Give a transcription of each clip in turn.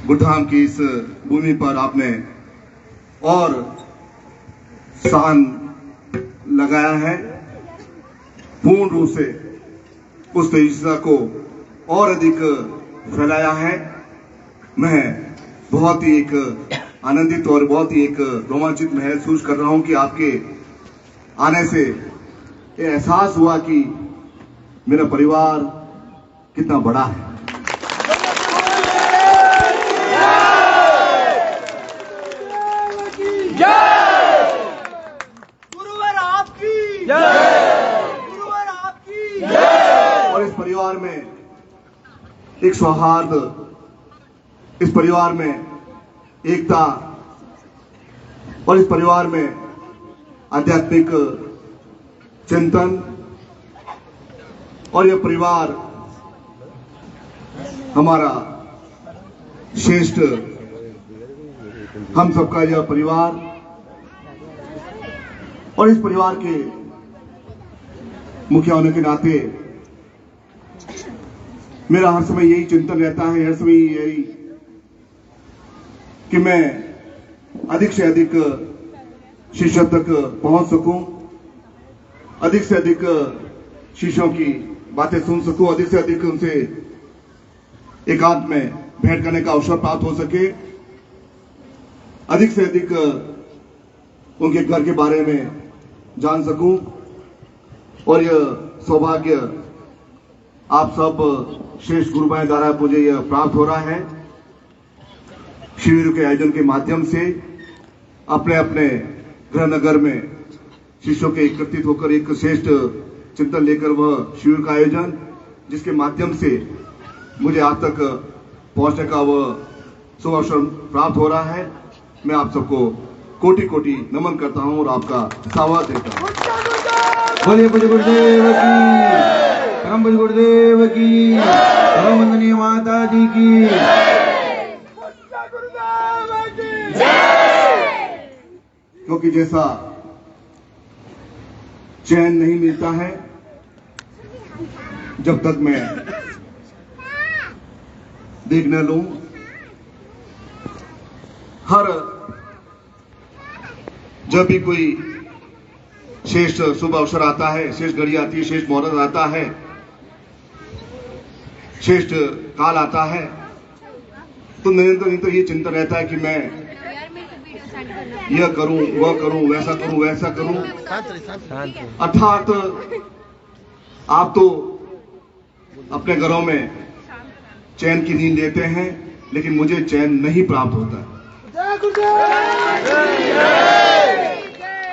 गुड़धाम की इस भूमि पर आपने और सान लगाया है, पूर्ण रूप से उस तेजस्विता को और अधिक फैलाया है। मैं बहुत ही एक आनंदित और बहुत ही एक रोमांचित महसूस कर रहा हूं कि आपके आने से ये एहसास हुआ कि मेरा परिवार कितना बड़ा है। गुरुवर आपकी गुरुवर आपकी। और इस परिवार में एक सौहार्द, इस परिवार में एकता और इस परिवार में आध्यात्मिक चिंतन और यह परिवार हमारा श्रेष्ठ, हम सबका यह परिवार और इस परिवार के मुखिया होने के नाते मेरा हर समय यही चिंतन रहता है, हर समय यही कि मैं अधिक से अधिक शिष्यों तक पहुंच सकूं, अधिक से अधिक शिष्यों की बातें सुन सकूं, अधिक से अधिक उनसे एकांत में भेंट करने का अवसर प्राप्त हो सके, अधिक से अधिक उनके घर के बारे में जान सकूं। और यह सौभाग्य आप सब श्रेष्ठ गुरुभाई द्वारा मुझे यह प्राप्त हो रहा है। शिविर के आयोजन के माध्यम से अपने अपने गृह नगर में शिष्यों के एकत्रित होकर एक श्रेष्ठ चिंतन लेकर वह शिविर का आयोजन, जिसके माध्यम से मुझे आज तक पहुंचने का वह शुभ अवसर प्राप्त हो रहा है। मैं आप सबको कोटि कोटि नमन करता हूं और आपका सावाद देता हूं। बोलिए पूज्य गुरुदेव की, परम पूज्य गुरुदेव की, परम वंदनीय माता जी की। क्योंकि जैसा चैन नहीं मिलता है जब तक मैं देख न लूं, हर जब भी कोई श्रेष्ठ शुभ अवसर आता है, श्रेष्ठ घड़ी आती है, श्रेष्ठ मुहूर्त आता है, श्रेष्ठ काल आता है, तो निरंतर ये चिंतन रहता है कि मैं यह करूं, वह करूं, वैसा करूं, वैसा करूं। अर्थात आप तो अपने घरों में चैन की नींद लेते हैं, लेकिन मुझे चैन नहीं प्राप्त होता।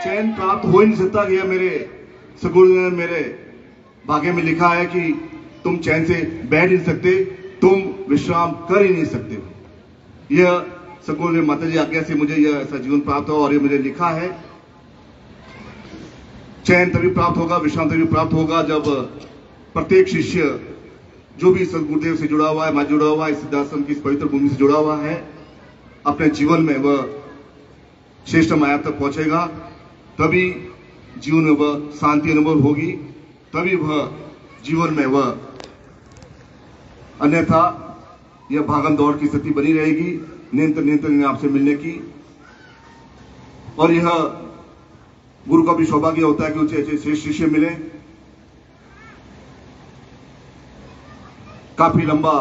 चैन प्राप्त हो ही नहीं सकता। यह मेरे सगुरु ने मेरे भाग्य में लिखा है कि तुम चैन से बैठ नहीं सकते, तुम विश्राम कर ही नहीं सकते। यह सगुरु ने माता जी आज्ञा से मुझे यह ऐसा जीवन प्राप्त हुआ और ये मुझे लिखा है। चैन तभी प्राप्त होगा, विश्राम तभी प्राप्त होगा जब प्रत्येक शिष्य जो भी सदगुरुदेव से जुड़ा हुआ है, मां जुड़ा हुआ है, इस सिद्धाश्रम की इस पवित्र भूमि से जुड़ा हुआ है, अपने जीवन में वह श्रेष्ठ माया तक पहुंचेगा। तभी जीवन में वह शांति अनुभव होगी, तभी वह जीवन में वह, अन्यथा यह भागम दौड़ की स्थिति बनी रहेगी, निरंतर आपसे मिलने की। और यह गुरु का भी सौभाग्य होता है कि उसे ऐसे श्रेष्ठ शिष्य मिले। काफी लंबा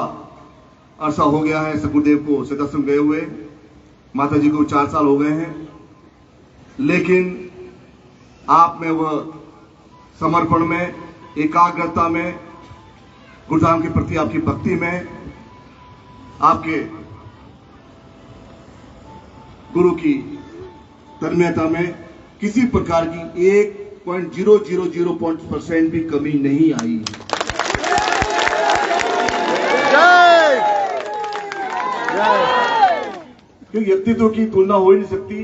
अरसा हो गया है सदगुरुदेव को सिद्धाश्रम गए हुए, माता जी को 4 साल हो गए हैं, लेकिन आप में वह समर्पण में, एकाग्रता में, गुरुधाम के प्रति आपकी भक्ति में, आपके गुरु की तन्मयता में किसी प्रकार की 1.000% भी कमी नहीं आई। क्योंकि व्यक्तित्व की तुलना हो ही नहीं सकती,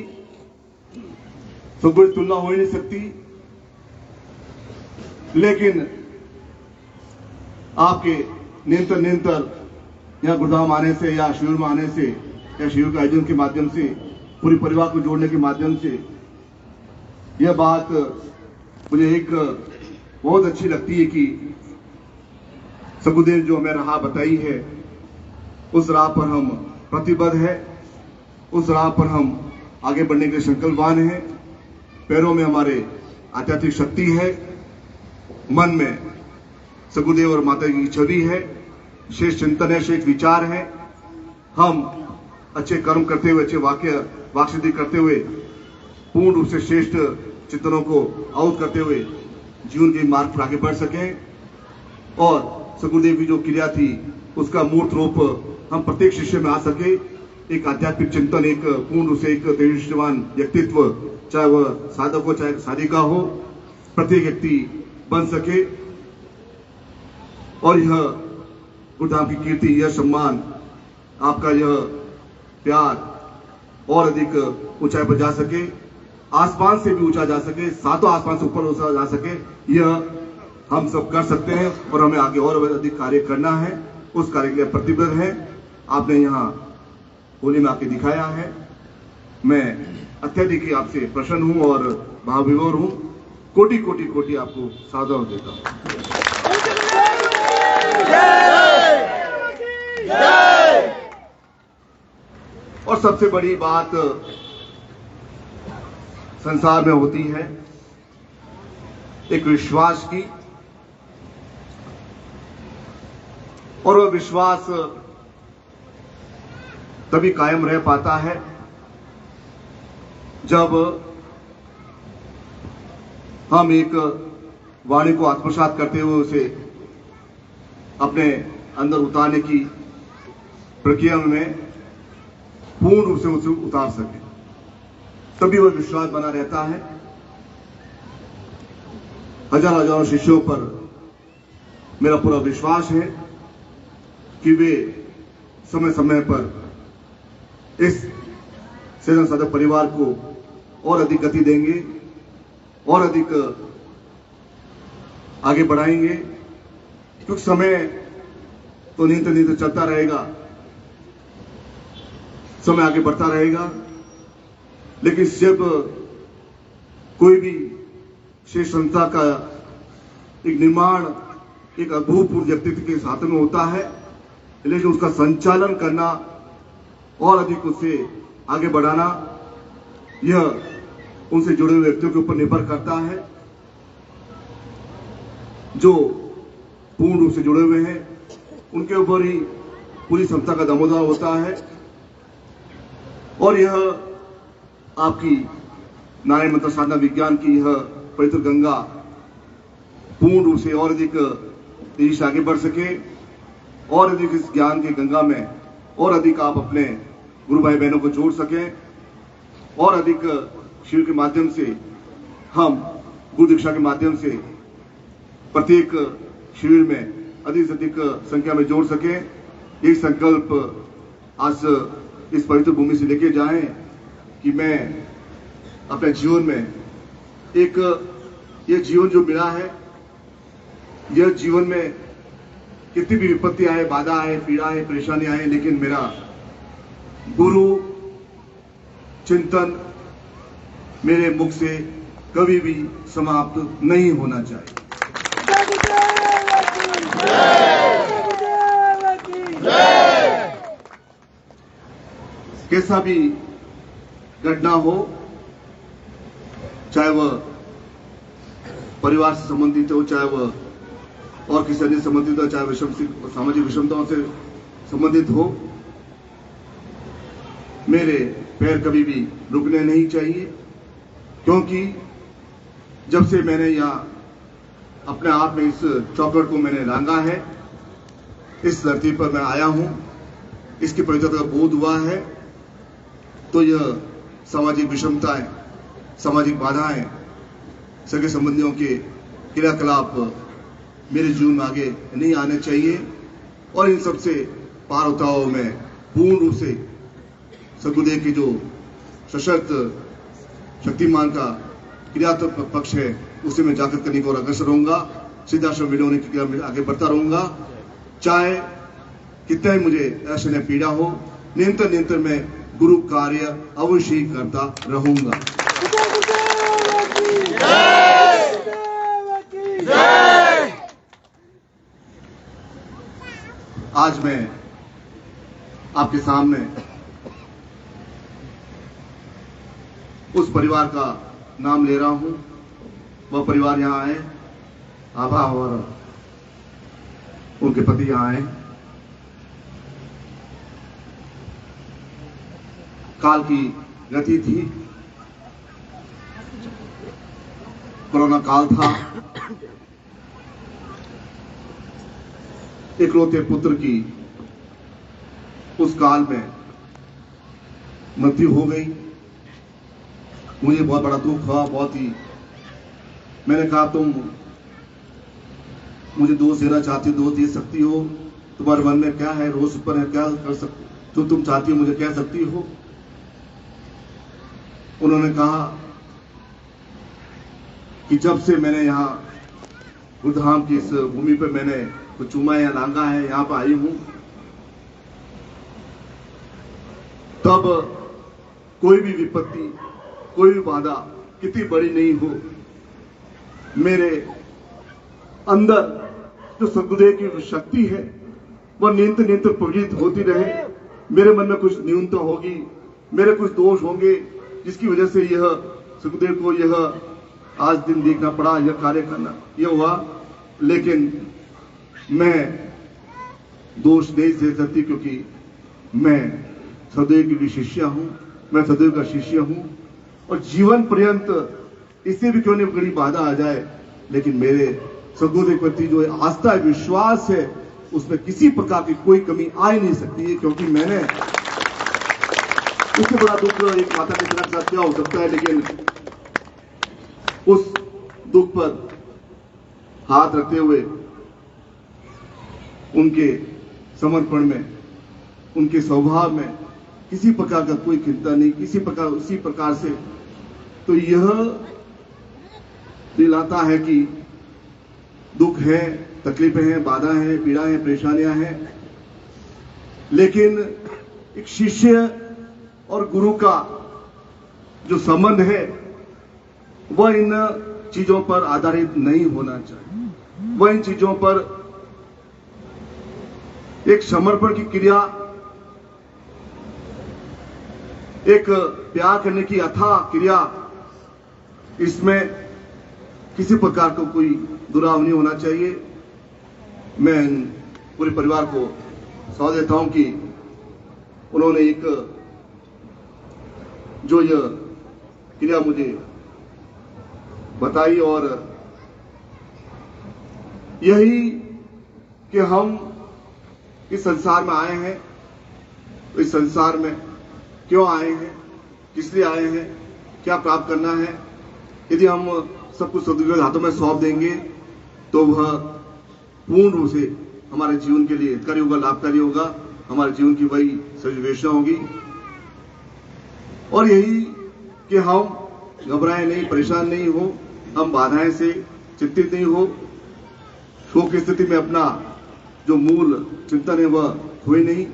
सदगुरु की तुलना हो ही नहीं सकती, लेकिन आपके निरंतर यहाँ गुरुधाम आने से या शिविर में आने से या शिविर के आयोजन के माध्यम से, पूरी परिवार को जोड़ने के माध्यम से, यह बात मुझे एक बहुत अच्छी लगती है कि सदगुरुदेव जो हमें राह बताई है, उस राह पर हम प्रतिबद्ध है, उस राह पर हम आगे बढ़ने के लिए संकल्पवान हैं। पैरों में हमारे आध्यात्मिक शक्ति है, मन में सगुदेव और माता की छवि है, शेष चिंतन है, शेष विचार है। हम अच्छे कर्म करते हुए, अच्छे वाक सिद्धि करते हुए, पूर्ण रूप से श्रेष्ठ चिंतनों को आउट करते हुए जीवन के मार्ग पर आगे बढ़ सकें और सगुदेव की जो क्रिया थी उसका मूर्त रूप हम प्रत्येक शिष्य में आ सके। एक आध्यात्मिक चिंतन, एक पूर्ण रूप से एक तेजस्वान व्यक्तित्व, चाहे वह साधक हो चाहे साधिका हो, प्रत्येक व्यक्ति बन सके और यह गुरुधाम की कीर्ति, यह सम्मान, आपका यह प्यार और अधिक ऊंचाई पर जा सके, आसमान से भी ऊंचा जा सके, सातों आसमान से ऊपर ऊंचा जा सके। यह हम सब कर सकते हैं और हमें आगे और अधिक कार्य करना है। उस कार्य के लिए प्रतिबद्ध है। आपने यहाँ होली में आके दिखाया है। मैं अत्यधिक ही आपसे प्रसन्न हूं और भावविभोर हूं। कोटि कोटि कोटि आपको साधुवाद देता हूं। और सबसे बड़ी बात संसार में होती है एक विश्वास की, और वह विश्वास तभी कायम रह पाता है जब हम एक वाणी को आत्मसात करते हुए उसे अपने अंदर उतारने की प्रक्रिया में पूर्ण रूप से उसे उतार सके, तभी वह विश्वास बना रहता है। हजारों हजारों शिष्यों पर मेरा पूरा विश्वास है कि वे समय समय पर इस सृजन साधक परिवार को और अधिक गति देंगे और अधिक आगे बढ़ाएंगे, क्योंकि समय तो नीत चलता रहेगा, समय आगे बढ़ता रहेगा। लेकिन जब कोई भी शेष संस्था का एक निर्माण एक अभूतपूर्व व्यक्तित्व के साथ में होता है, लेकिन उसका संचालन करना और अधिक उससे आगे बढ़ाना, यह उनसे जुड़े हुए व्यक्तियों के ऊपर निर्भर करता है जो पूर्ण रूप से जुड़े हुए हैं। उनके ऊपर ही पूरी संस्था का दामोदर होता है। और यह आपकी नारायण मंत्र साधना विज्ञान की यह पवित्र गंगा पूर्ण रूप से और अधिक तेजी से आगे बढ़ सके और अधिक इस ज्ञान की गंगा में और अधिक आप अपने गुरु भाई बहनों को जोड़ सकें और अधिक शिविर के माध्यम से हम गुरु दीक्षा के माध्यम से प्रत्येक शिविर में अधिक से अधिक संख्या में जोड़ सकें। एक संकल्प आज इस पवित्र भूमि से लेके जाएं कि मैं अपने जीवन में एक ये जीवन जो मिला है, यह जीवन में कितनी भी विपत्ति आए, बाधा आए, पीड़ा आए, परेशानी आए, लेकिन मेरा गुरु चिंतन मेरे मुख से कभी भी समाप्त नहीं होना चाहिए। कैसा भी घटना हो, चाहे वह परिवार से संबंधित हो, चाहे वह और किसी अन्य संबंधित हो, चाहे सामाजिक विषमताओं से संबंधित हो, मेरे पैर कभी भी रुकने नहीं चाहिए। क्योंकि जब से मैंने यहाँ अपने आप में इस चौखट को मैंने लांगा है, इस धरती पर मैं आया हूं, इसकी पवित्रता का बोध हुआ है, तो यह सामाजिक विषमताएं, सामाजिक बाधाएं, सगे संबंधियों के क्रियाकलाप मेरे जीवन में आगे नहीं आने चाहिए। और इन सबसे पार होता हुआ मैं पूर्ण रूप से सगुदेव की जो सशक्त शक्तिमान का क्रियात्मक पक्ष है उसे मैं जागृत करने की ओर अग्रसर रहूंगा। सिद्धाश्रम विनोने की क्रिया में आगे बढ़ता रहूंगा, चाहे कितना ही मुझे ऐसे न पीड़ा हो। निरंतर निरंतर मैं गुरु कार्य अवश्य ही करता रहूंगा। आज मैं आपके सामने उस परिवार का नाम ले रहा हूं। वह परिवार यहां आए, आभा और उनके पति यहां आए। काल की गति थी, कोरोना काल था। इकलौते पुत्र की उस काल में मृत्यु हो गई। मुझे बहुत बड़ा दुख हुआ, बहुत ही। मैंने कहा तुम मुझे दोष देना चाहती हो, दोष दे सकती हो, तुम्हारे मन में क्या है, रोष पर है, क्या कर सकती, जो तुम चाहती हो मुझे कह सकती हो। उन्होंने कहा कि जब से मैंने यहाँ गुरुधाम की इस भूमि पर मैंने कुछ चूमा या लांगा है, यहां पर आई हूं, तब कोई भी विपत्ति, कोई भी बाधा कितनी बड़ी नहीं हो, मेरे अंदर जो सद्गुरुदेव की शक्ति है वह निरंतर निरंतर प्रज्वलित होती रहे। मेरे मन में कुछ न्यूनता होगी, मेरे कुछ दोष होंगे, जिसकी वजह से यह सद्गुरुदेव को यह आज दिन देखना पड़ा, यह कार्य करना यह हुआ। लेकिन मैं दोष नहीं दे सकती, क्योंकि मैं सदैव की शिष्य हूं, मैं सदैव का शिष्य हूं। और जीवन पर्यंत इससे भी क्यों नहीं बड़ी बाधा आ जाए, लेकिन मेरे सद्गुरुदेव के प्रति जो आस्था है, विश्वास है, उसमें किसी प्रकार की कोई कमी आ ही नहीं सकती है। क्योंकि मैंने उससे बड़ा दुख एक माता पिता के साथ क्या हो सकता है, लेकिन उस दुख पर हाथ रखते हुए उनके समर्पण में, उनके स्वभाव में किसी प्रकार का कोई चिंता नहीं, किसी प्रकार उसी प्रकार से, तो यह दिलाता है कि दुख है, तकलीफें हैं, बाधा है, पीड़ा है, परेशानियां हैं, लेकिन एक शिष्य और गुरु का जो संबंध है वह इन चीजों पर आधारित नहीं होना चाहिए। वह इन चीजों पर एक समर्पण की क्रिया, एक प्यार करने की अथाह क्रिया, इसमें किसी प्रकार का कोई दुराव नहीं होना चाहिए। मैं पूरे परिवार को सौंप देता हूं कि उन्होंने एक जो यह क्रिया मुझे बताई, और यही कि हम इस संसार में आए हैं, तो इस संसार में क्यों आए हैं, किस लिए आए हैं, क्या प्राप्त करना है। यदि हम सब कुछ सद्गुरु के हाथों में सौंप देंगे तो वह पूर्ण रूप से हमारे जीवन के लिए करी होगा, लाभकारी होगा, हमारे जीवन की वही सजवेशना होगी। और यही कि हम घबराए नहीं, परेशान नहीं हो, हम बाधाएं से चिंतित नहीं हो, शोक की स्थिति में अपना जो मूल चिंतन है वह खोए नहीं।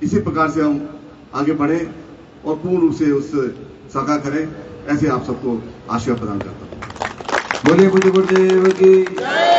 इसी प्रकार से हम आगे बढ़े और पूर्ण रूप से उस साकार करें, ऐसे आप सबको आशीर्वाद प्रदान करता हूं। बोलिए पूज्य गुरुदेव की।